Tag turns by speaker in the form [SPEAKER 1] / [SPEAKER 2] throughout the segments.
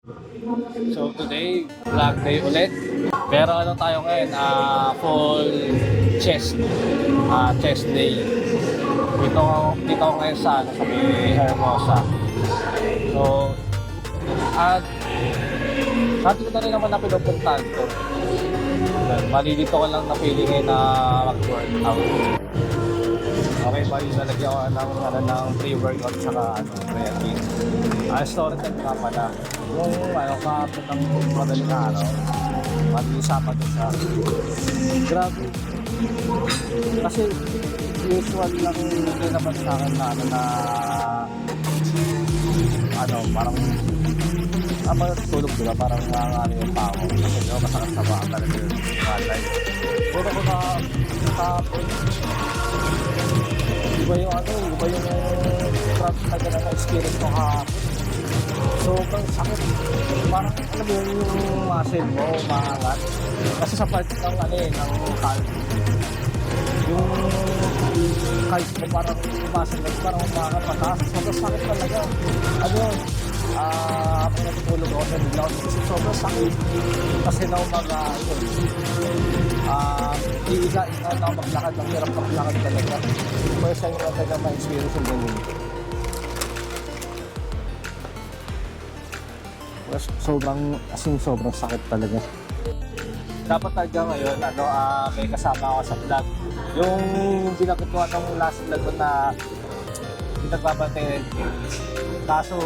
[SPEAKER 1] So today, vlog day ulit. Pero ano tayo ngayon, full chest, chest day. Dito ako ngayon sa may Hermosa. So, at sabi ko na rin naman na pinupuntahan ko. Bali dito ko lang napili ngayon na mag-workout. Okay, bali nalagyan ko ng pre-workout saka creatine. Story time nga pala. Yung kahapon ng madaling araw, mag-isapan ko siya. Grabe. Kasi usual lang hindi naman sa akin na parang tulog diba, parang nangangali yung pako. Kasi diba, masakit sa baka talaga yung malay. Puro ko na kahapon. Iba yung traffic na experience ko kahapon. Sobrang sakit. Parang alam mo yung muscle mo, umaangat. Kasi sa part ng ng calf. Yung calf mo parang muscle mo, parang umaangat mataas. Sobrang sakit talaga. Kapag natutulog ako, nabigla ako kasi sobrang sakit. Kasi na umaga, iiga na maglakad, ang hirap maglakad talaga. First time ko talaga ma-experience yung ganun. Sobrang sakit talaga. Dapat talaga ngayon, may kasama ako sa vlog. Yung binagkutuan ng last vlog ko na pinagbabantay. Kaso,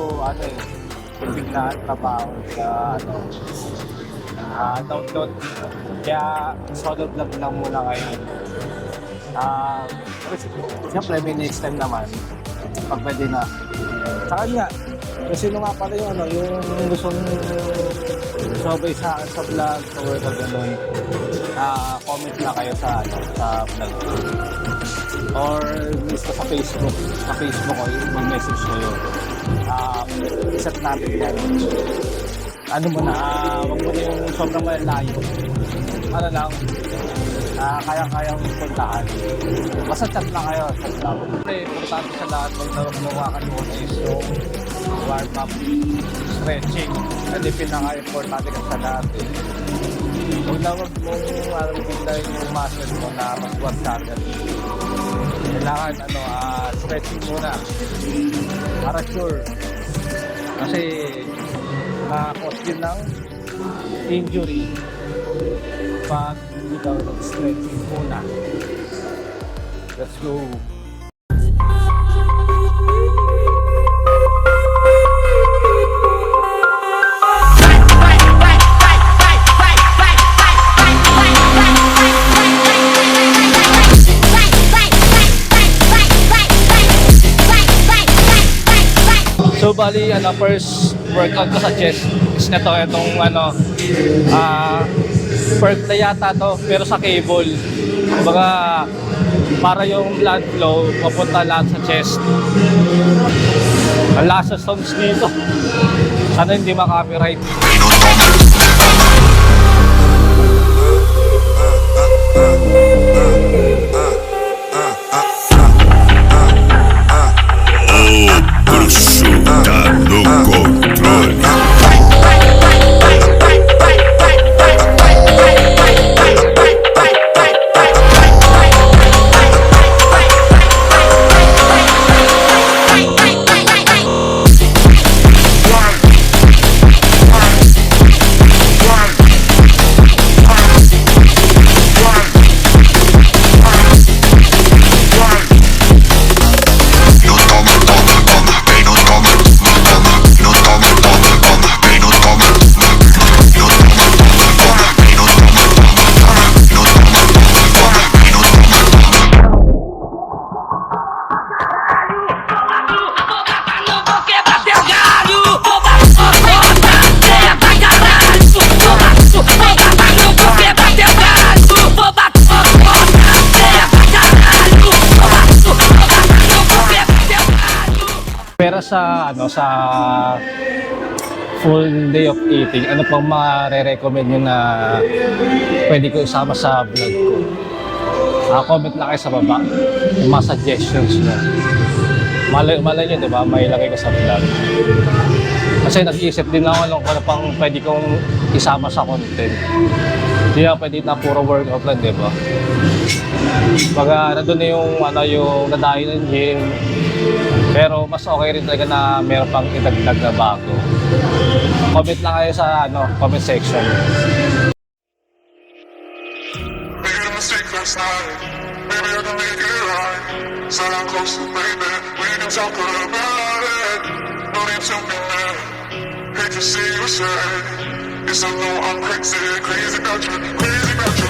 [SPEAKER 1] biglaan trabaho sa download. Kaya solo vlog lang muna ngayon. Siyempre, may next time naman. Pag pwede na. Saka nga, kung sino nga pala yung gustong sabay sa vlog, sa workout gano'n, comment na kayo sa vlog. Or miss ko sa Facebook. Sa Facebook ko, mag-message kayo. Isat natin yan. Wag mo na yung sobrang malayo. Kaya-kayang puntahan. Basta chat lang kayo. Siyempre, importante sa lahat pag nawakan mo is yung warm-up, stretching. Hindi pinaka-importante ka sa lahat. Huwag bigla yung muscle mo na mag-squat ka agad. Kailangan stretching muna para sure. Kasi na-cause yun ng injury pag hindi ka nag-stretching muna. Let's go! So bali, first workout ko sa chest is itong perk na yata to, pero sa cable. Kumbaga, para yung blood flow mapunta lahat sa chest. Ang lasa sounds dito. Sana hindi ma-copyright. Pero sa full day of eating, ano pang ma-recommend nyo na pwede ko isama sa vlog ko? Comment lang kayo sa baba yung mga suggestions nyo. malay nyo, di ba? May ilagay ko sa vlog. Kasi nag-iisip din ako nung ano pang pwede kong isama sa content. Hindi na pwede na puro workout lang, di ba? Baga, nandun na yung nadayo ng gym. Pero mas okay rin talaga na meron pang idagdag na bago. Comment lang kayo sa comment section.
[SPEAKER 2] Made a mistake last night. Maybe I can make it right. So I'm close to baby. We can talk about it. No need to be mad. Hate to see you sad. Yes, I know I'm crazy, crazy about you, crazy about you.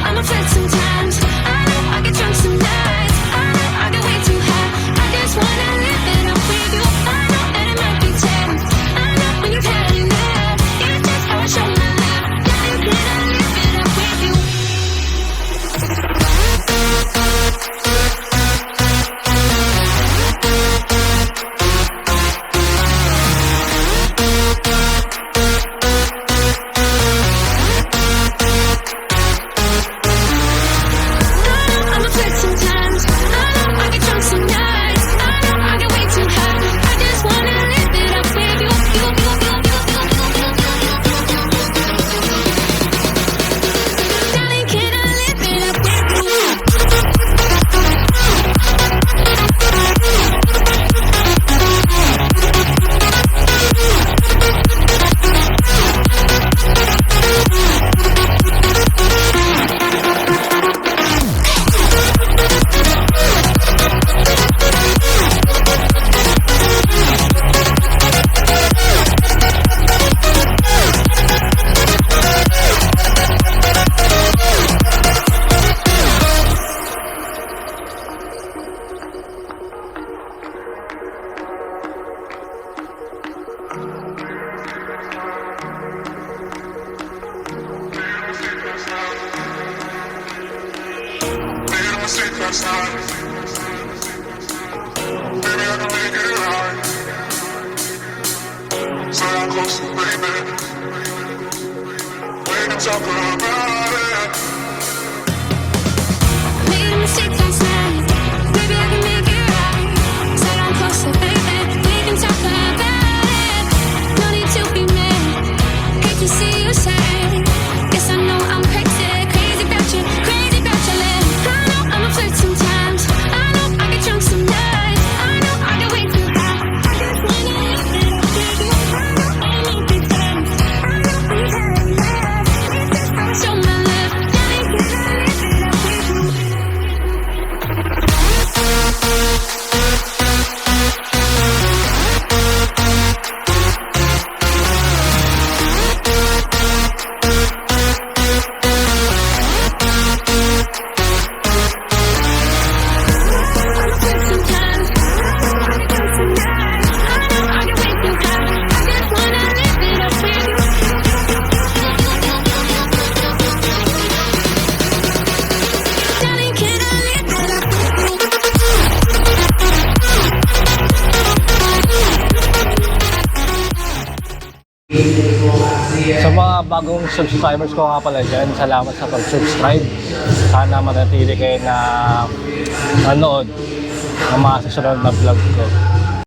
[SPEAKER 3] I'm upset sometimes. I know I get drunk some nights. I know I get way too high. I just wanna live it up with you. I know that it might be tense. I know when you're telling that. It's just how I show my love. Now you gotta live it up with you. I'm upset sometimes. I know I get drunk some nights. I know I get way too high. I just wanna live it up with you. Darling, can I live it up with
[SPEAKER 2] Made a mistake last night. Maybe I can make it right. So I'm close to baby. We can talk about it.
[SPEAKER 3] Made a mistake last night. Maybe I can make it right. Said I'm closer, baby. We can talk about it. No need to be mad. Hate to see you sad. Guess I know I'm crazy, crazy about you, crazy about your love. I know I'm upset sometimes. I know I get drunk some nights. I know I get way too high. I just wanna live it up with you. I know I need big things. I know we had love. It's just how I show my love. Darling, can I live it up with you? Sometimes I get drunk some nights. I know I get way too high. I just wanna live it up with you. Darling, can I live it up
[SPEAKER 1] Sa mga bagong subscribers ko nga pala dyan, salamat sa pag-subscribe. Sana manatili kayo na manood ng mga susunod na vlog ko.